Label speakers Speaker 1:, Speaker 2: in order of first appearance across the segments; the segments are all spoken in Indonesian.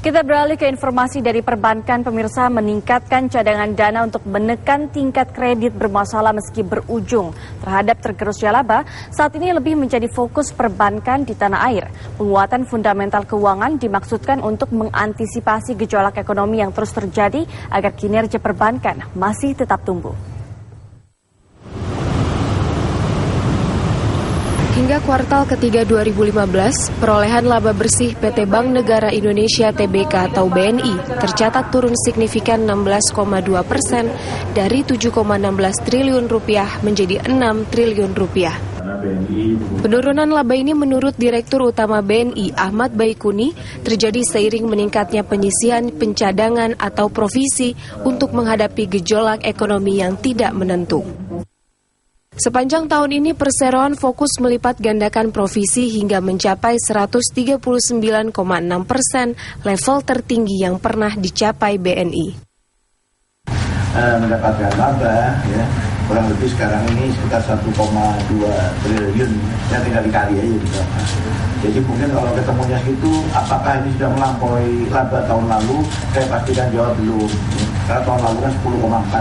Speaker 1: Kita beralih ke informasi dari perbankan. Pemirsa, meningkatkan cadangan dana untuk menekan tingkat kredit bermasalah meski berujung terhadap tergerusnya laba saat ini lebih menjadi fokus perbankan di tanah air. Penguatan fundamental keuangan dimaksudkan untuk mengantisipasi gejolak ekonomi yang terus terjadi agar kinerja perbankan masih tetap tumbuh.
Speaker 2: Hingga kuartal ketiga 2015, perolehan laba bersih PT Bank Negara Indonesia Tbk atau BNI tercatat turun signifikan 16,2% dari 7,16 triliun rupiah menjadi 6 triliun rupiah. Penurunan laba ini menurut Direktur Utama BNI Ahmad Baikuni terjadi seiring meningkatnya penyisihan pencadangan atau provisi untuk menghadapi gejolak ekonomi yang tidak menentu. Sepanjang tahun ini perseroan fokus melipat gandakan provisi hingga mencapai 139,6%, level tertinggi yang pernah dicapai BNI.
Speaker 3: Mendapatkan laba, ya, kurang lebih sekarang ini sekitar 1,2 triliun, ya tinggal dikali aja gitu. Jadi mungkin kalau ketemunya segitu, apakah ini sudah melampaui laba tahun lalu? Saya pastikan jawab belum. Karena tahun lalu kan 10,4.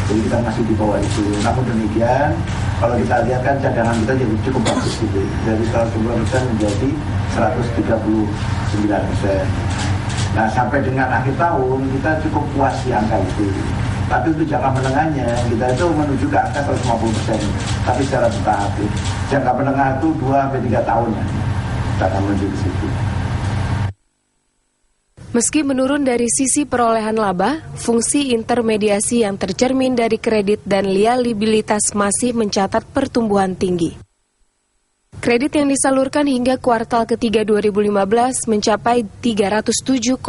Speaker 3: Jadi kita masih di bawah itu. Namun demikian, kalau kita lihat kan cadangan kita jadi cukup bagus gitu. Dari 110% menjadi 139%. Nah sampai dengan akhir tahun kita cukup puas di angka itu. Tapi untuk jangka menengahnya kita itu menuju ke angka 150%. Tapi secara bertahap. Jangka menengah itu 2-3 tahun ya. Kita akan menuju ke situ.
Speaker 2: Meski menurun dari sisi perolehan laba, fungsi intermediasi yang tercermin dari kredit dan liabilitas masih mencatat pertumbuhan tinggi. Kredit yang disalurkan hingga kuartal ketiga 2015 mencapai 307,12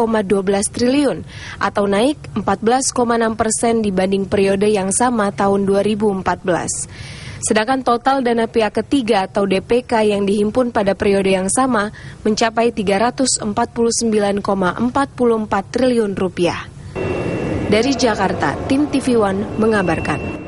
Speaker 2: triliun atau naik 14,6% dibanding periode yang sama tahun 2014. Sedangkan total dana pihak ketiga atau DPK yang dihimpun pada periode yang sama mencapai 349,44 triliun rupiah. Dari Jakarta, tim TV One mengabarkan.